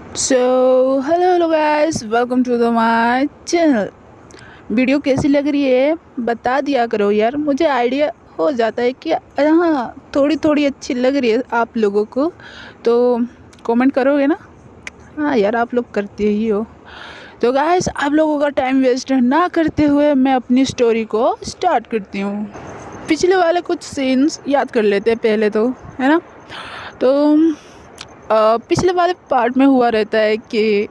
So hello hello guys, welcome to the my channel. Video कैसी लग रही है बता दिया करो यार, मुझे आइडिया हो जाता है कि हाँ थोड़ी थोड़ी अच्छी लग रही है आप लोगों को, तो कमेंट करोगे ना। हाँ यार, आप लोग करते ही हो। तो गाइस, आप लोगों का टाइम वेस्ट ना करते हुए मैं अपनी स्टोरी को स्टार्ट करती हूँ। पिछले वाले कुछ सीन्स याद कर लेते हैं पहले तो, है ना। तो पिछले वाले पार्ट में हुआ रहता है कि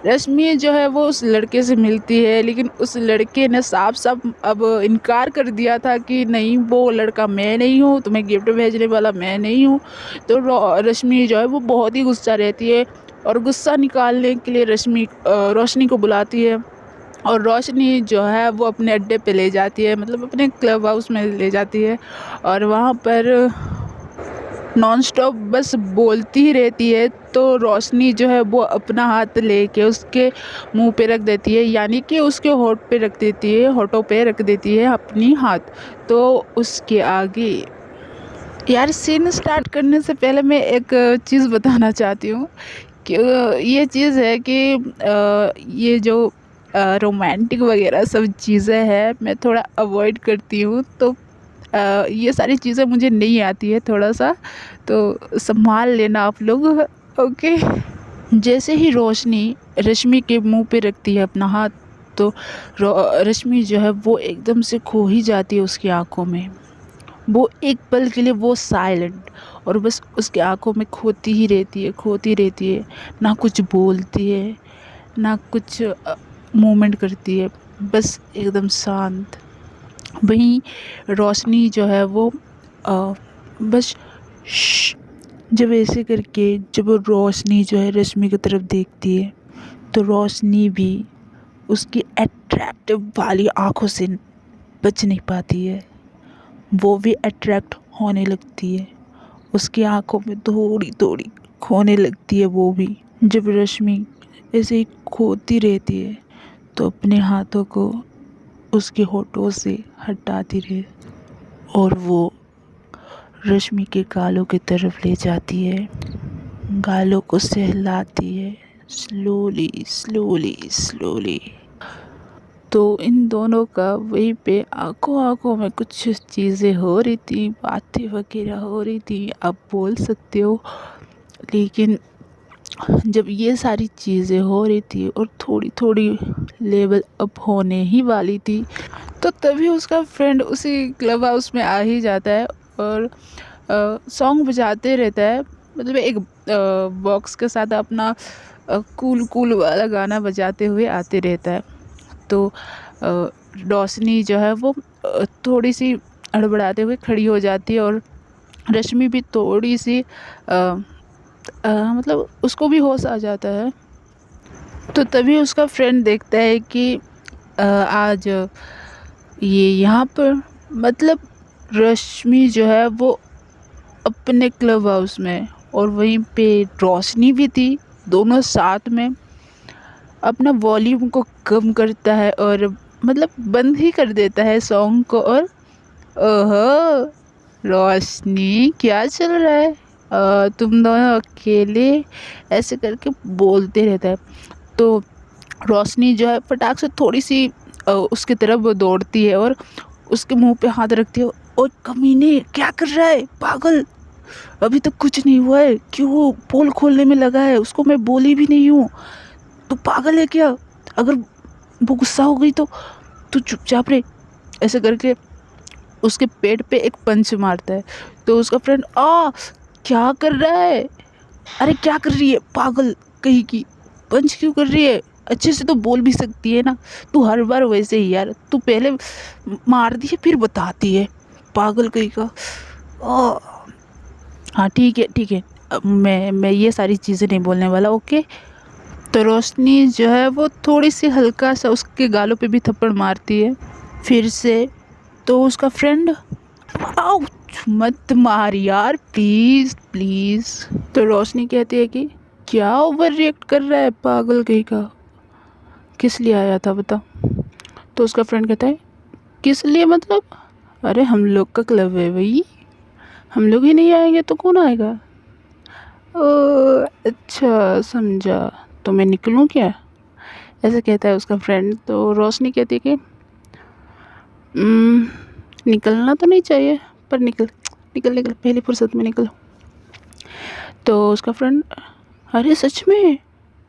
रश्मि जो है वो उस लड़के से मिलती है, लेकिन उस लड़के ने साफ साफ अब इनकार कर दिया था कि नहीं, वो लड़का मैं नहीं हूँ, तुम्हें गिफ्ट भेजने वाला मैं नहीं हूँ। तो रश्मि जो है वो बहुत ही गुस्सा रहती है और गुस्सा निकालने के लिए रश्मि रोशनी को बुलाती है। और रोशनी जो है वो अपने अड्डे पे ले जाती है, मतलब अपने क्लब हाउस में ले जाती है। और वहाँ पर नॉन स्टॉप बस बोलती ही रहती है। तो रोशनी जो है वो अपना हाथ लेके उसके मुंह पे रख देती है, यानी कि उसके होठ पे रख देती है, होठों पे रख देती है अपनी हाथ। तो उसके आगे यार, सीन स्टार्ट करने से पहले मैं एक चीज़ बताना चाहती हूँ कि ये चीज़ है कि ये जो रोमांटिक वगैरह सब चीज़ें हैं मैं थोड़ा अवॉइड करती हूँ। तो ये सारी चीज़ें मुझे नहीं आती है थोड़ा सा, तो संभाल लेना आप लोग। ओके। जैसे ही रोशनी रश्मि के मुंह पे रखती है अपना हाथ, तो रश्मि जो है वो एकदम से खो ही जाती है उसकी आंखों में। वो एक पल के लिए वो साइलेंट और बस उसकी आंखों में खोती ही रहती है, खोती रहती है। ना कुछ बोलती है, ना कुछ मूवमेंट करती है, बस एकदम शांत। वहीं रोशनी जो है वो बस श्श, जब ऐसे करके जब वो रोशनी जो है रश्मि की तरफ देखती है, तो रोशनी भी उसकी अट्रैक्टिव वाली आंखों से बच नहीं पाती है। वो भी अट्रैक्ट होने लगती है, उसकी आंखों में थोड़ी थोड़ी खोने लगती है वो भी। जब रश्मि ऐसे ही खोती रहती है, तो अपने हाथों को उसके होठों से हटाती रहे और वो रश्मि के गालों की तरफ ले जाती है, गालों को सहलाती है, स्लोली स्लोली स्लोली। तो इन दोनों का वहीं पे आंखों आंखों में कुछ चीज़ें हो रही थी, बातें वगैरह हो रही थी, आप बोल सकते हो। लेकिन जब ये सारी चीज़ें हो रही थी और थोड़ी थोड़ी लेवल अप होने ही वाली थी, तो तभी उसका फ्रेंड उसी क्लब हाउस में आ ही जाता है और सॉन्ग बजाते रहता है। मतलब एक बॉक्स के साथ अपना कूल कूल वाला गाना बजाते हुए आते रहता है। तो रोशनी जो है वो थोड़ी सी हड़बड़ाते हुए खड़ी हो जाती है और रश्मि भी थोड़ी सी मतलब उसको भी होश आ जाता है। तो तभी उसका फ्रेंड देखता है कि आज ये यहाँ पर, मतलब रश्मि जो है वो अपने क्लब हाउस में और वहीं पे रोशनी भी थी, दोनों साथ में अपना वॉल्यूम को कम करता है और मतलब बंद ही कर देता है सॉन्ग को। और ओहो रोशनी, क्या चल रहा है, तुम दोनों अकेले, ऐसे करके बोलते रहता है। तो रोशनी जो है फटाक से थोड़ी सी उसकी तरफ वो दौड़ती है और उसके मुंह पे हाथ रखती है। और कमीने, क्या कर रहा है पागल, अभी तक कुछ नहीं हुआ है, क्यों वो पोल खोलने में लगा है, उसको मैं बोली भी नहीं हूँ, तू पागल है क्या, अगर वो गुस्सा हो गई तो तू चुपचाप रहे। ऐसे करके उसके पेट पे एक पंच मारता है। तो उसका फ्रेंड, क्या कर रहा है, अरे क्या कर रही है पागल कहीं की, पंच क्यों कर रही है, अच्छे से तो बोल भी सकती है ना, तू हर बार वैसे ही यार, तू पहले मार दी है फिर बताती है, पागल कहीं का। आ, हाँ ठीक है ठीक है, अब मैं ये सारी चीज़ें नहीं बोलने वाला, ओके। तो रोशनी जो है वो थोड़ी सी हल्का सा उसके गालों पे भी थप्पड़ मारती है फिर से। तो उसका फ्रेंड, आउच मत मार यार, प्लीज़ प्लीज़। तो रोशनी कहती है कि क्या ओवर रिएक्ट कर रहा है पागल कहीं का, किस लिए आया था बता। तो उसका फ्रेंड कहता है, किस लिए मतलब, अरे हम लोग का क्लब है भाई, हम लोग ही नहीं आएंगे तो कौन आएगा, अच्छा समझा। तो मैं निकलूँ क्या? ऐसे कहता है उसका फ्रेंड। तो रोशनी कहती है कि "उम्म, निकलना तो नहीं चाहिए, पर निकल निकल निकल पहली फुर्सत में निकल।" तो उसका फ्रेंड, अरे सच में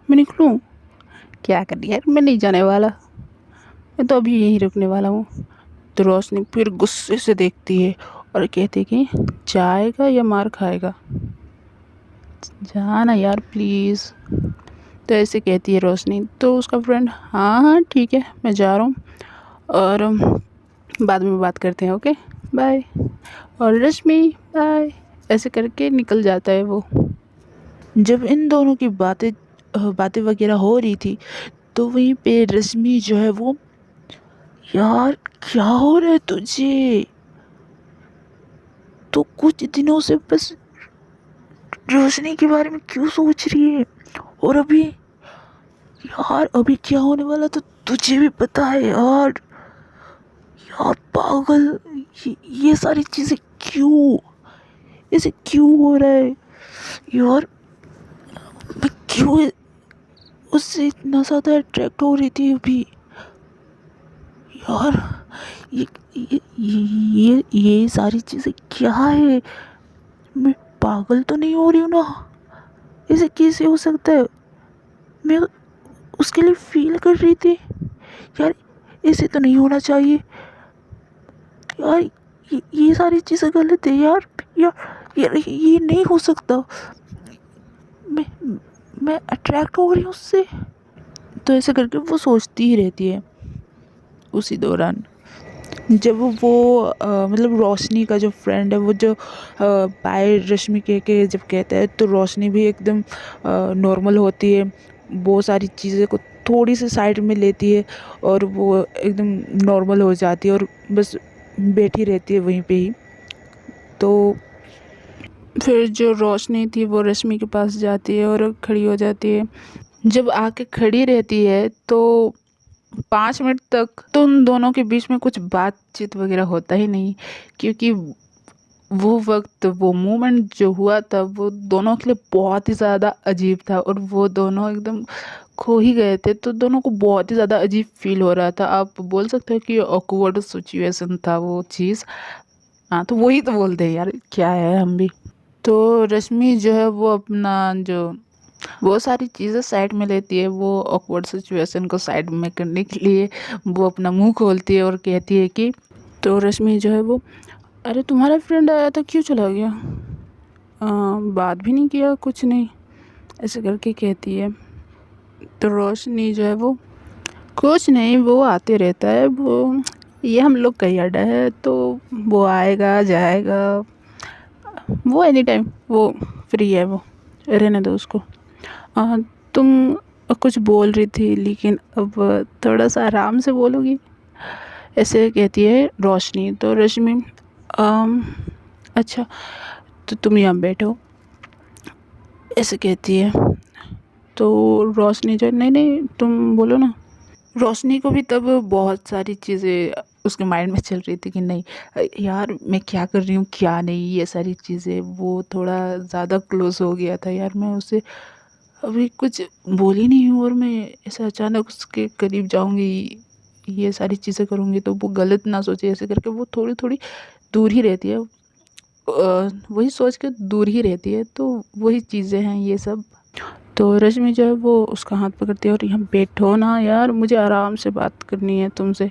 मैं निकलूँ? क्या कर यार, मैं नहीं जाने वाला, मैं तो अभी यहीं रुकने वाला हूँ। तो रोशनी फिर गुस्से से देखती है और कहती है कि जाएगा या मार खाएगा? जा ना यार प्लीज़। तो ऐसे कहती है रोशनी। तो उसका फ्रेंड, हाँ हाँ ठीक है, मैं जा रहा हूँ और बाद में बात करते हैं, ओके बाय। और रश्मि बाय। ऐसे करके निकल जाता है वो। जब इन दोनों की बातें वगैरह हो रही थी, तो वहीं पे रश्मि जो है वो, यार क्या हो रहा है तुझे? तो कुछ दिनों से बस रोशनी के बारे में क्यों सोच रही है? और अभी, यार अभी क्या होने वाला तो तुझे भी पता है यार। यार पागल, ये सारी चीजें क्यों, ऐसे क्यों हो रहा है यार? मैं क्यों उससे इतना ज़्यादा अट्रैक्ट हो रही थी अभी यार? ये ये सारी चीज़ें क्या है? मैं पागल तो नहीं हो रही हूँ ना? ऐसे कैसे हो सकता है? मैं उसके लिए फील कर रही थी यार, ऐसे तो नहीं होना चाहिए यार। ये सारी चीज़ें गलत है यार। यार ये नहीं हो सकता। मैं मैं अट्रैक्ट हो रही हूँ उससे। तो ऐसे करके वो सोचती ही रहती है। उसी दौरान जब वो मतलब रोशनी का जो फ्रेंड है वो, जो बाय रश्मि के जब कहता है, तो रोशनी भी एकदम नॉर्मल होती है। वो सारी चीज़ें को थोड़ी सी साइड में लेती है और वो एकदम नॉर्मल हो जाती है और बस बैठी रहती है वहीं पे ही। तो फिर जो रोशनी थी वो रश्मि के पास जाती है और खड़ी हो जाती है। जब आके खड़ी रहती है तो 5 मिनट तक तो उन दोनों के बीच में कुछ बातचीत वगैरह होता ही नहीं, क्योंकि वो वक्त, वो मोमेंट जो हुआ था वो दोनों के लिए बहुत ही ज़्यादा अजीब था और वो दोनों एकदम खो ही गए थे। तो दोनों को बहुत ही ज़्यादा अजीब फील हो रहा था। आप बोल सकते हो कि ऑकवर्ड सिचुएशन था वो चीज़। हाँ, तो वही तो बोलते हैं यार, क्या है हम भी। तो रश्मि जो है वो अपना जो, वो सारी चीज़ें साइड में लेती है। वो ऑकवर्ड सिचुएशन को साइड में करने के लिए वो अपना मुंह खोलती है और कहती है कि, तो रश्मि जो है वो, अरे तुम्हारा फ्रेंड आया था, क्यों चला गया? बात भी नहीं किया, कुछ नहीं, ऐसे करके कहती है। तो रोशनी जो है वो, कुछ नहीं, वो आते रहता है, वो ये हम लोग का ही अड्डा है, तो वो आएगा जाएगा, वो एनी टाइम वो फ्री है, वो रहने दो उसको। तुम कुछ बोल रही थी लेकिन अब थोड़ा सा आराम से बोलोगी, ऐसे कहती है रोशनी। तो रश्मि, अम, अच्छा तो तुम यहाँ बैठो, ऐसे कहती है। तो रोशनी जो, नहीं नहीं तुम बोलो ना। रोशनी को भी तब बहुत सारी चीज़ें उसके माइंड में चल रही थी कि नहीं यार, मैं क्या कर रही हूँ क्या नहीं, ये सारी चीज़ें। वो थोड़ा ज़्यादा क्लोज हो गया था यार, मैं उसे अभी कुछ बोली नहीं हूँ और मैं ऐसे अचानक उसके करीब जाऊँगी, ये सारी चीज़ें करूँगी तो वो गलत ना सोचे, ऐसे करके वो थोड़ी थोड़ी दूर ही रहती है। वही सोच के दूर ही रहती है। तो वही चीज़ें हैं ये सब। तो रश्मि जो है वो उसका हाथ पकड़ती है और यहाँ बैठो ना यार, मुझे आराम से बात करनी है तुमसे,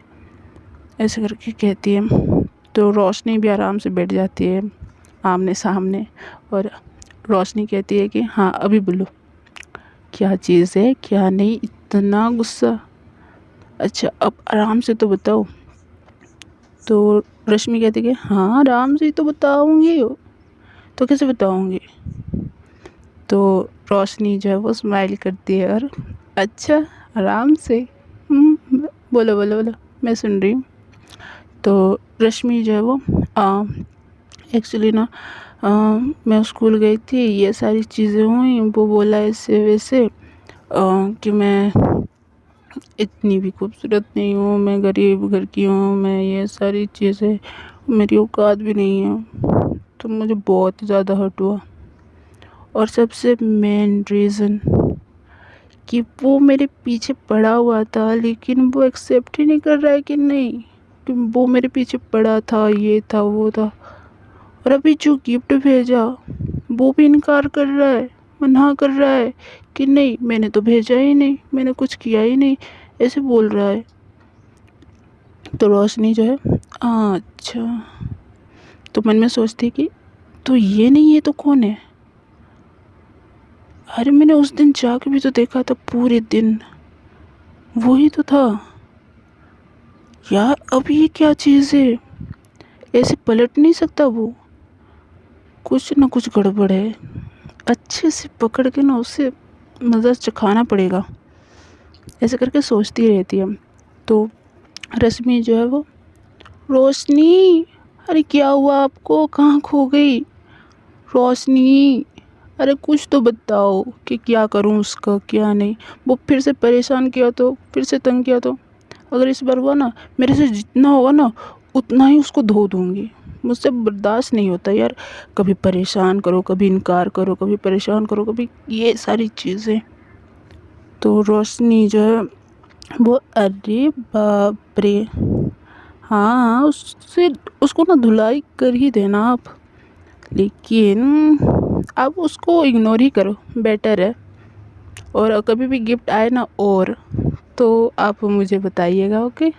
ऐसे करके कहती है। तो रोशनी भी आराम से बैठ जाती है आमने सामने और रोशनी कहती है कि हाँ अभी बोलो, क्या चीज़ है क्या नहीं, इतना गुस्सा? अच्छा अब आराम से तो बताओ। तो रश्मि कहती है कि हाँ आराम से ही तो बताऊँगी, तो कैसे बताऊँगी? तो रोशनी जो है वो स्माइल करती है और, अच्छा आराम से, बोलो बोलो बोलो, मैं सुन रही हूँ। तो रश्मि जो है वो, एक्चुअली ना, मैं स्कूल गई थी, ये सारी चीज़ें हुई, वो बोला ऐसे वैसे कि मैं इतनी भी खूबसूरत नहीं हूँ, मैं गरीब घर की हूँ, मैं ये सारी चीज़ें, मेरी औकात भी नहीं है। तो मुझे बहुत ज़्यादा हर्ट हुआ और सबसे मेन रीज़न कि वो मेरे पीछे पड़ा हुआ था, लेकिन वो एक्सेप्ट ही नहीं कर रहा है कि नहीं, कि वो मेरे पीछे पड़ा था, ये था वो था। और अभी जो गिफ्ट भेजा वो भी इनकार कर रहा है, मना कर रहा है कि नहीं मैंने तो भेजा ही नहीं, मैंने कुछ किया ही नहीं, ऐसे बोल रहा है। तो रोशनी जो है, अच्छा, तो मन में सोचती कि तो ये नहीं है तो कौन है? अरे मैंने उस दिन जाके भी तो देखा था, पूरे दिन वही तो था यार। अब ये क्या चीज़ है? ऐसे पलट नहीं सकता वो, कुछ ना कुछ गड़बड़ है। अच्छे से पकड़ के ना उसे मज़ा चखाना पड़ेगा, ऐसे करके सोचती रहती है। तो रश्मि जो है वो, रोशनी, अरे क्या हुआ आपको, कहाँ खो गई रोशनी? अरे कुछ तो बताओ कि क्या करूँ उसका क्या नहीं। वो फिर से परेशान किया तो, फिर से तंग किया तो, अगर इस बार हुआ ना, मेरे से जितना होगा ना उतना ही उसको धो दूँगी। मुझसे बर्दाश्त नहीं होता यार, कभी परेशान करो, कभी इनकार करो, कभी परेशान करो, कभी ये सारी चीज़ें। तो रोशनी जो है वो, अरे बाप रे, हाँ उससे, उसको ना धुलाई कर ही देना आप, लेकिन आप उसको इग्नोर ही करो, बेटर है। और कभी भी गिफ्ट आए ना और, तो आप मुझे बताइएगा, ओके?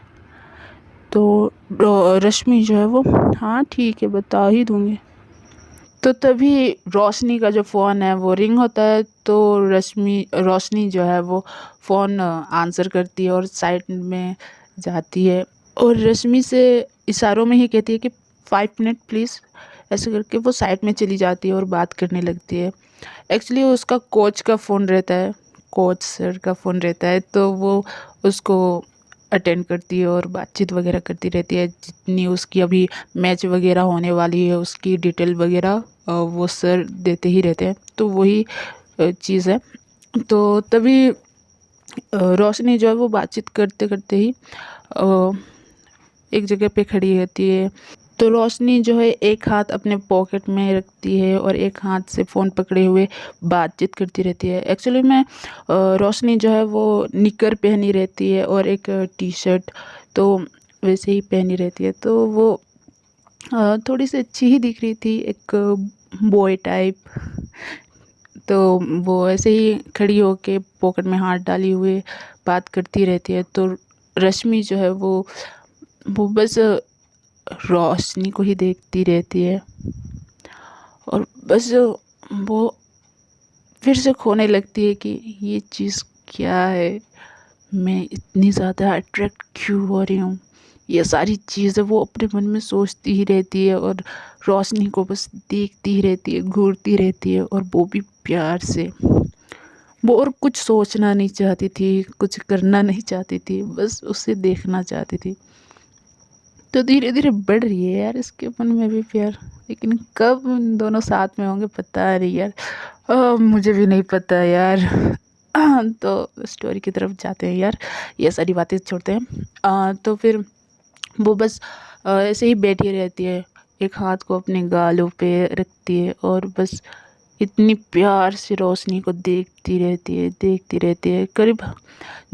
तो रश्मि जो है वो, हाँ ठीक है बता ही दूँगी। तो तभी रोशनी का जो फ़ोन है वो रिंग होता है, तो रोशनी जो है वो फ़ोन आंसर करती है और साइड में जाती है, और रश्मि से इशारों में ही कहती है कि 5 मिनट प्लीज़, ऐसे करके वो साइड में चली जाती है और बात करने लगती है। एक्चुअली उसका कोच का फ़ोन रहता है, कोच सर का फ़ोन रहता है, तो वो उसको अटेंड करती है और बातचीत वगैरह करती रहती है। जितनी उसकी अभी मैच वगैरह होने वाली है उसकी डिटेल वगैरह वो सर देते ही रहते हैं, तो वही चीज़ है। तो तभी रोशनी जो है वो बातचीत करते करते ही अ, एक जगह पे खड़ी रहती है। तो रोशनी जो है एक हाथ अपने पॉकेट में रखती है और एक हाथ से फ़ोन पकड़े हुए बातचीत करती रहती है। एक्चुअली में रोशनी जो है वो निकर पहनी रहती है और एक टी शर्ट, तो वैसे ही पहनी रहती है। तो वो थोड़ी सी अच्छी ही दिख रही थी, एक बॉय टाइप। तो वो ऐसे ही खड़ी होके पॉकेट में हाथ डाली हुए बात करती रहती है। तो रश्मि जो है वो बस रोशनी को ही देखती रहती है, और बस वो फिर से खोने लगती है कि ये चीज़ क्या है, मैं इतनी ज़्यादा अट्रैक्ट क्यों हो रही हूँ। ये सारी चीज़ें वो अपने मन में सोचती ही रहती है और रोशनी को बस देखती ही रहती है, घूरती रहती है, और वो भी प्यार से। वो और कुछ सोचना नहीं चाहती थी, कुछ करना नहीं चाहती थी, बस उसे देखना चाहती थी। तो धीरे धीरे बढ़ रही है यार इसके मन में भी प्यार, लेकिन कब इन दोनों साथ में होंगे पता नहीं यार। मुझे भी नहीं पता यार। तो स्टोरी की तरफ जाते हैं यार, ये सारी बातें छोड़ते हैं। तो फिर वो बस ऐसे ही बैठी रहती है, एक हाथ को अपने गालों पे रखती है और बस इतनी प्यार से रोशनी को देखती रहती है, देखती रहती है। करीब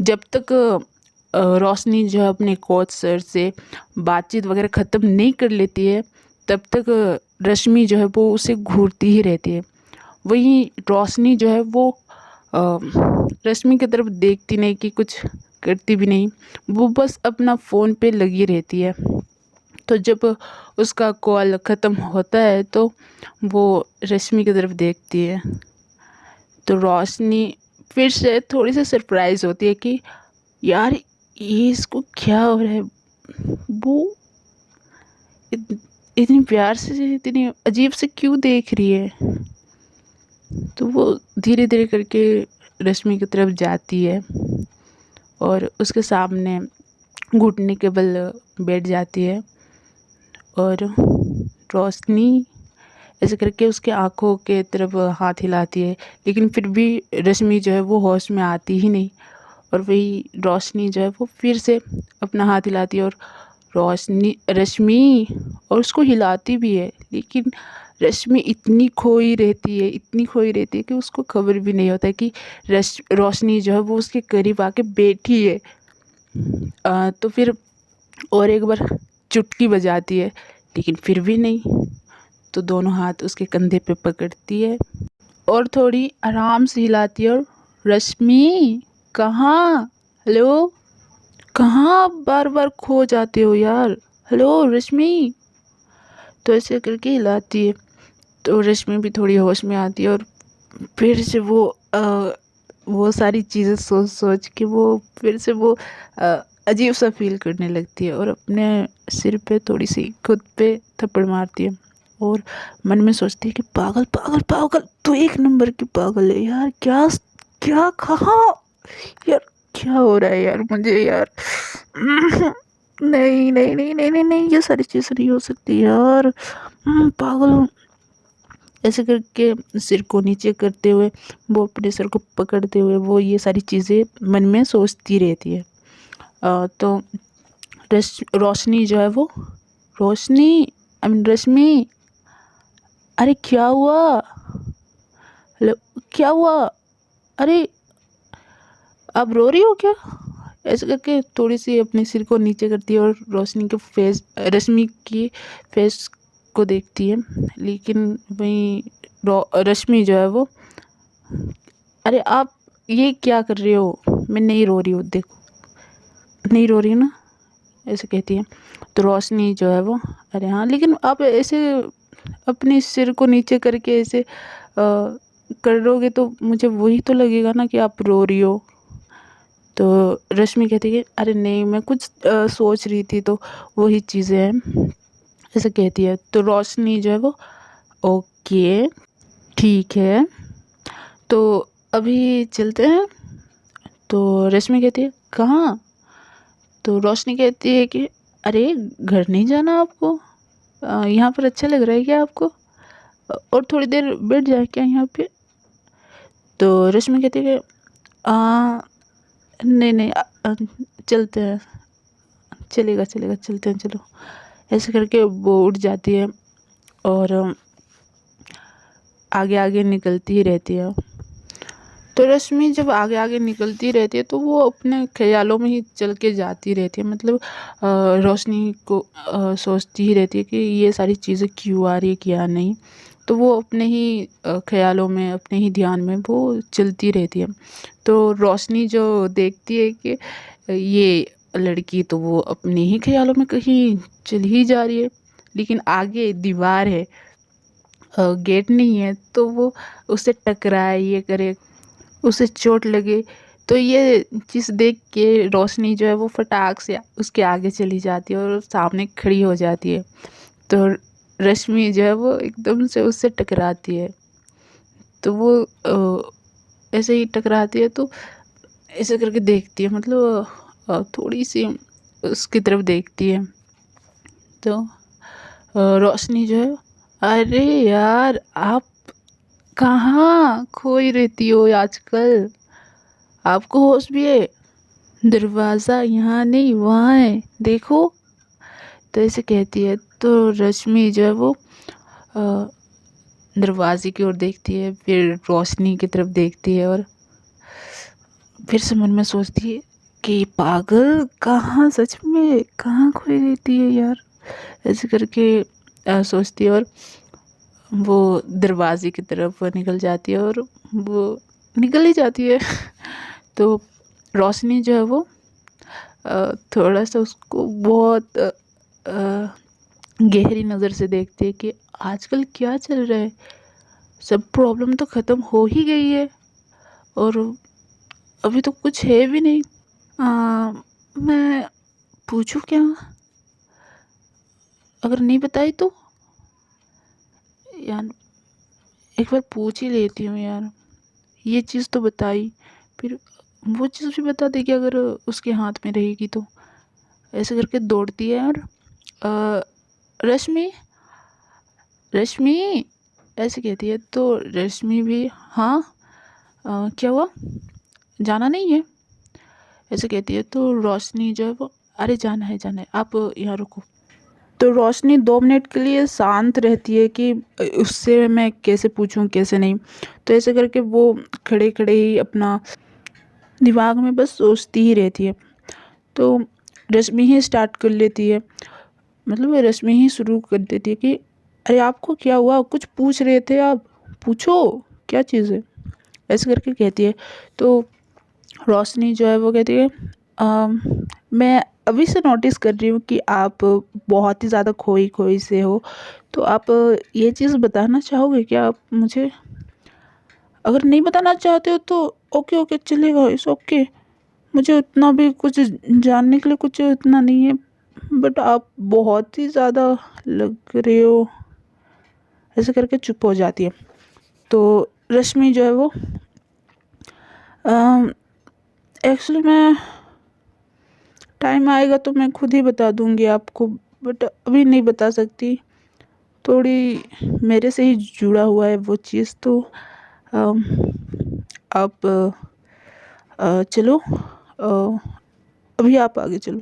जब तक रोशनी जो है अपने कोच सर से बातचीत वगैरह ख़त्म नहीं कर लेती है, तब तक रश्मि जो है वो उसे घूरती ही रहती है। वहीं रोशनी जो है वो रश्मि की तरफ देखती नहीं कि कुछ करती भी नहीं, वो बस अपना फ़ोन पे लगी रहती है। तो जब उसका कॉल ख़त्म होता है तो वो रश्मि की तरफ देखती है, तो रोशनी फिर से थोड़ी सी सरप्राइज़ होती है कि यार ये इसको क्या हो रहा है, वो इतनी प्यार से, इतनी अजीब से क्यों देख रही है। तो वो धीरे धीरे करके रश्मि की तरफ जाती है और उसके सामने घुटने के बल बैठ जाती है, और रोशनी ऐसे करके उसके आँखों के तरफ हाथ हिलाती है, लेकिन फिर भी रश्मि जो है वो होश में आती ही नहीं। और वही रोशनी जो है वो फिर से अपना हाथ हिलाती है, और रश्मि और उसको हिलाती भी है, लेकिन रश्मि इतनी खोई रहती है, इतनी खोई रहती है कि उसको खबर भी नहीं होता है कि रोशनी जो है वो उसके करीब आके बैठी है। तो फिर और एक बार चुटकी बजाती है, लेकिन फिर भी नहीं। तो दोनों हाथ उसके कंधे पे पकड़ती है और थोड़ी आराम से हिलाती है और रश्मि कहाँ, हेलो, कहाँ आप बार बार खो जाते हो यार, हेलो रश्मि। तो ऐसे करके हिलाती है। तो रश्मि भी थोड़ी होश में आती है और फिर से वो सारी चीज़ें सोच सोच के वो फिर से वो अजीब सा फील करने लगती है और अपने सिर पे थोड़ी सी खुद पे थप्पड़ मारती है और मन में सोचती है कि पागल पागल पागल, तू एक नंबर की पागल है यार, क्या क्या कहाँ यार, क्या हो रहा है यार मुझे यार। नहीं नहीं नहीं नहीं नहीं नहीं, ये सारी चीज़ें नहीं हो सकती यार। पागल हूँ। ऐसे करके सिर को नीचे करते हुए वो अपने सिर को पकड़ते हुए वो ये सारी चीज़ें मन में सोचती रहती है। तो रोशनी जो है वो, रोशनी, आई मीन रश्मि, अरे क्या हुआ, हेलो, क्या हुआ, अरे आप रो रही हो क्या। ऐसे करके थोड़ी सी अपने सिर को नीचे करती है और रोशनी के फेस, रश्मि की फेस को देखती है, लेकिन वहीं रश्मि जो है वो, अरे आप ये क्या कर रहे हो, मैं नहीं रो रही हूँ, देखो नहीं रो रही हूँ ना, ऐसे कहती है। तो रोशनी जो है वो, अरे हाँ लेकिन आप ऐसे अपने सिर को नीचे करके ऐसे करोगे तो मुझे वही तो लगेगा ना कि आप रो रही हो। तो रश्मि कहती है अरे नहीं मैं कुछ सोच रही थी तो वही चीज़ें हैं, ऐसे कहती है। तो रोशनी जो है वो, ओके ठीक है, तो अभी चलते हैं। तो रश्मि कहती है कहाँ। तो रोशनी कहती है कि अरे घर नहीं जाना आपको, यहाँ पर अच्छा लग रहा है क्या आपको, और थोड़ी देर बैठ जाए क्या यहाँ पे। तो रश्मि कहती है कि नहीं नहीं चलते हैं, चलेगा चलेगा चलते हैं चलो। ऐसे करके वो उठ जाती है और आगे आगे निकलती ही रहती है। तो रश्मि जब आगे आगे निकलती रहती है तो वो अपने ख्यालों में ही चल के जाती रहती है, मतलब रोशनी को सोचती ही रहती है कि ये सारी चीज़ें क्यों आ रही है क्या नहीं। तो वो अपने ही ख्यालों में, अपने ही ध्यान में वो चलती रहती है। तो रोशनी जो देखती है कि ये लड़की तो वो अपने ही ख्यालों में कहीं चल ही जा रही है, लेकिन आगे दीवार है, गेट नहीं है, तो वो उससे टकराए, ये करे, उसे चोट लगे। तो ये चीज़ देख के रोशनी जो है वो फटाक से उसके आगे चली जाती है और सामने खड़ी हो जाती है। तो रश्मि जो है वो एकदम से उससे टकराती है। तो वो ऐसे ही टकराती है तो ऐसे करके देखती है, मतलब थोड़ी सी उसकी तरफ देखती है। तो रोशनी जो है, अरे यार आप कहाँ खोई रहती हो आजकल, आपको होश भी है, दरवाज़ा यहाँ नहीं वहाँ है देखो। तो ऐसे कहती है। तो रश्मि जो है वो दरवाजे की ओर देखती है, फिर रोशनी की तरफ देखती है और फिर से मन में सोचती है कि पागल कहाँ, सच में कहाँ खोई रहती है यार। ऐसे करके सोचती है और वो दरवाजे की तरफ निकल जाती है और वो निकल ही जाती है। तो रोशनी जो है वो थोड़ा सा उसको बहुत गहरी नज़र से देखती है कि आजकल क्या चल रहा है, सब प्रॉब्लम तो ख़त्म हो ही गई है और अभी तो कुछ है भी नहीं। मैं पूछूं क्या, अगर नहीं बताई तो, यार एक बार पूछ ही लेती हूँ यार, ये चीज़ तो बताई, फिर वो चीज़ भी बता देगी अगर उसके हाथ में रहेगी तो। ऐसे करके दौड़ती है और रश्मि, रश्मि ऐसे कहती है। तो रश्मि भी, हाँ क्या हुआ, जाना नहीं है, ऐसे कहती है। तो रोशनी जो है वो, अरे जाना है आप यहाँ रुको। तो रोशनी 2 मिनट के लिए शांत रहती है कि उससे मैं कैसे पूछूं कैसे नहीं। तो ऐसे करके वो खड़े खड़े ही अपना दिमाग में बस सोचती ही रहती है। तो रश्मि ही स्टार्ट कर लेती है, मतलब रश्मि ही शुरू कर देती है कि अरे आपको क्या हुआ, कुछ पूछ रहे थे आप, पूछो क्या चीज़ है, ऐसे करके कहती है। तो रोशनी जो है वो कहती है मैं अभी से नोटिस कर रही हूँ कि आप बहुत ही ज़्यादा खोई खोई से हो, तो आप ये चीज़ बताना चाहोगे क्या आप मुझे? अगर नहीं बताना चाहते हो तो ओके ओके चलेगा, इट्स ओके। मुझे उतना भी कुछ जानने के लिए कुछ इतना नहीं है, बट आप बहुत ही ज़्यादा लग रहे हो। ऐसे करके चुप हो जाती है। तो रश्मि जो है वो एक्चुअली मैं टाइम आएगा तो मैं खुद ही बता दूंगी आपको, बट अभी नहीं बता सकती। थोड़ी मेरे से ही जुड़ा हुआ है वो चीज़, तो अम, आप चलो, अभी आप आगे चलो,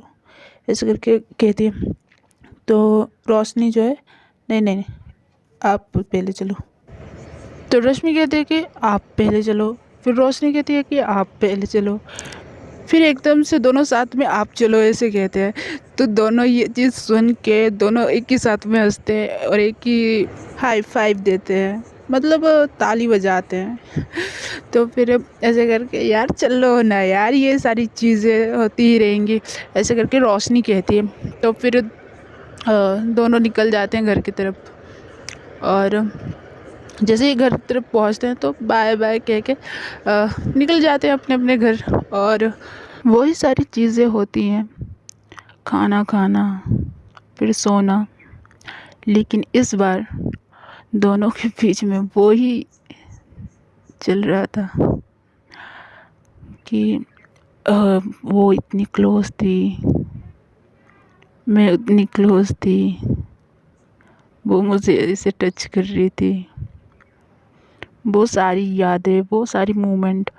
ऐसे करके कहती है। तो रोशनी जो है नहीं नहीं नहीं, आप पहले चलो। तो रश्मि कहती है कि आप पहले चलो, फिर रोशनी कहती है कि आप पहले चलो, फिर एकदम से दोनों साथ में आप चलो ऐसे कहते हैं। तो दोनों ये चीज़ सुन के दोनों एक ही साथ में हंसते हैं और एक ही हाई फाइव देते हैं, मतलब ताली बजाते हैं। तो फिर ऐसे करके यार चलो ना यार, ये सारी चीज़ें होती ही रहेंगी, ऐसे करके रोशनी कहती है। तो फिर दोनों निकल जाते हैं घर की तरफ, और जैसे ही घर की तरफ पहुंचते हैं तो बाय बाय कह के निकल जाते हैं अपने अपने घर। और वही सारी चीज़ें होती हैं, खाना खाना फिर सोना, लेकिन इस बार दोनों के बीच में वो ही चल रहा था कि वो इतनी क्लोज थी, मैं उतनी क्लोज थी, वो मुझे ऐसे टच कर रही थी। वो सारी यादें, वो सारी मोमेंट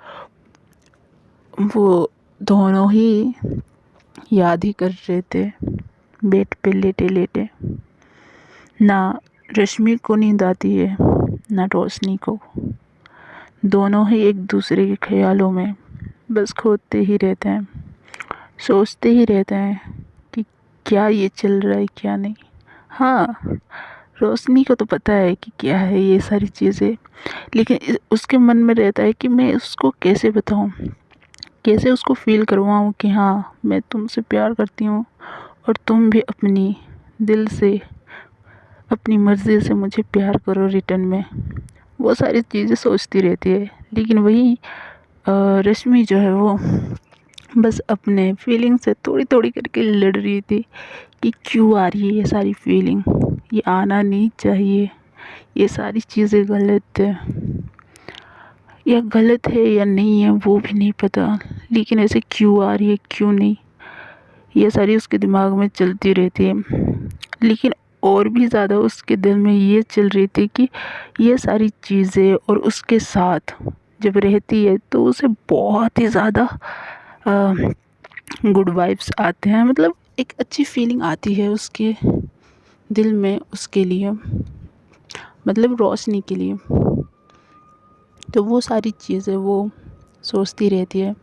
वो दोनों ही याद ही कर रहे थे बेड पे लेटे लेटे। ना रश्मि को नींद आती है ना रोशनी को, दोनों ही एक दूसरे के ख्यालों में बस खोदते ही रहते हैं, सोचते ही रहते हैं कि क्या ये चल रहा है क्या नहीं। हाँ, रोशनी को तो पता है कि क्या है ये सारी चीज़ें, लेकिन उसके मन में रहता है कि मैं उसको कैसे बताऊँ, कैसे उसको फील करवाऊँ कि हाँ मैं तुमसे प्यार करती हूँ और तुम भी अपनी दिल से अपनी मर्ज़ी से मुझे प्यार करो रिटर्न में। वो सारी चीज़ें सोचती रहती है, लेकिन वही रश्मि जो है वो बस अपने फीलिंग से थोड़ी थोड़ी करके लड़ रही थी कि क्यों आ रही है ये सारी फीलिंग, ये आना नहीं चाहिए, ये सारी चीज़ें गलत है, या गलत है या नहीं है वो भी नहीं पता, लेकिन ऐसे क्यों आ रही है क्यों नहीं, ये सारी उसके दिमाग में चलती रहती है। लेकिन और भी ज़्यादा उसके दिल में ये चल रही थी कि ये सारी चीज़ें और उसके साथ जब रहती है तो उसे बहुत ही ज़्यादा गुड वाइब्स आते हैं, मतलब एक अच्छी फीलिंग आती है उसके दिल में उसके लिए, मतलब रोशनी के लिए। तो वो सारी चीज़ें वो सोचती रहती है,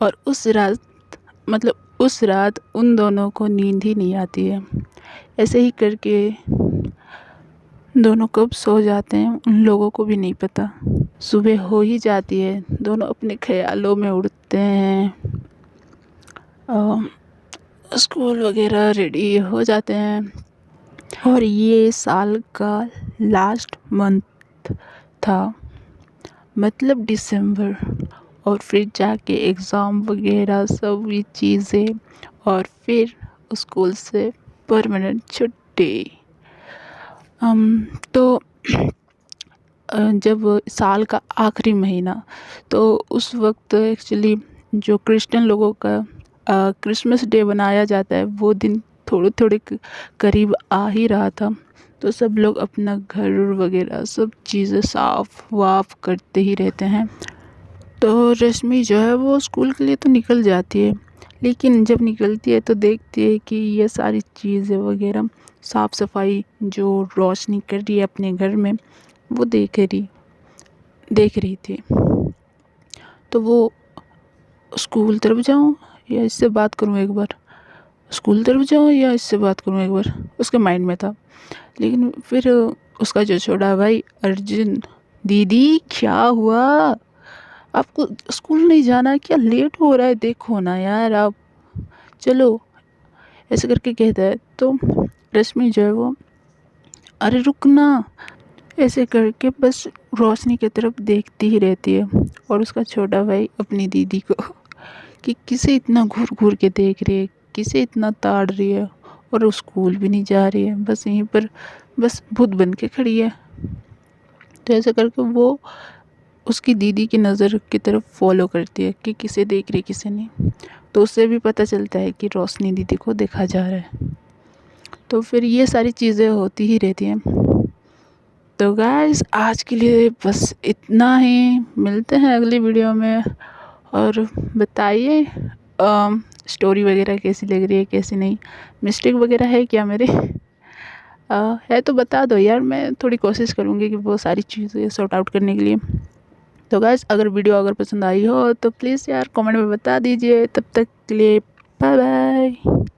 और उस रात, मतलब उस रात उन दोनों को नींद ही नहीं आती है। ऐसे ही करके दोनों कब सो जाते हैं उन लोगों को भी नहीं पता। सुबह हो ही जाती है, दोनों अपने ख्यालों में उड़ते हैं, स्कूल वगैरह रेडी हो जाते हैं। और ये साल का लास्ट मंथ था, मतलब दिसंबर, और फिर जाके एग्ज़ाम वगैरह सब ये चीज़ें, और फिर स्कूल से परमानेंट छुट्टी। तो जब साल का आखिरी महीना, तो उस वक्त एक्चुअली जो क्रिश्चियन लोगों का क्रिसमस डे बनाया जाता है, वो दिन थोड़े थोड़े करीब आ ही रहा था। तो सब लोग अपना घर वगैरह सब चीज़ें साफ वाफ करते ही रहते हैं। तो रश्मि जो है वो स्कूल के लिए तो निकल जाती है, लेकिन जब निकलती है तो देखती है कि ये सारी चीज़ें वगैरह साफ़ सफाई जो रोशनी कर रही है अपने घर में, वो देख रही थी। तो वो स्कूल तरफ जाऊँ या इससे बात करूँ एक बार, स्कूल तरफ जाऊँ या इससे बात करूँ एक बार, उसके माइंड में था। लेकिन फिर उसका जो छोटा भाई अर्जुन, दीदी क्या हुआ, आपको स्कूल नहीं जाना क्या, लेट हो रहा है, देखो ना यार आप, चलो, ऐसे करके कहता है। तो रश्मि जो है वो, अरे रुकना, ऐसे करके बस रोशनी की तरफ देखती ही रहती है। और उसका छोटा भाई अपनी दीदी को कि किसे इतना घूर घूर के देख रही है, किसे इतना ताड़ रही है, और वो स्कूल भी नहीं जा रही है, बस यहीं पर बस भूत बन के खड़ी है। तो ऐसे करके वो उसकी दीदी की नज़र की तरफ फॉलो करती है कि किसे देख रही किसे नहीं। तो उससे भी पता चलता है कि रोशनी दीदी को देखा जा रहा है। तो फिर ये सारी चीज़ें होती ही रहती हैं। तो गाइस आज के लिए बस इतना ही, मिलते हैं अगली वीडियो में। और बताइए स्टोरी वगैरह कैसी लग रही है, कैसी नहीं, मिस्टेक वगैरह है क्या मेरे, है तो बता दो यार, मैं थोड़ी कोशिश करूँगी कि वो सारी चीज़ें सॉर्ट आउट करने के लिए। तो गाइस अगर वीडियो अगर पसंद आई हो तो प्लीज़ यार कमेंट में बता दीजिए। तब तक के लिए बाय बाय।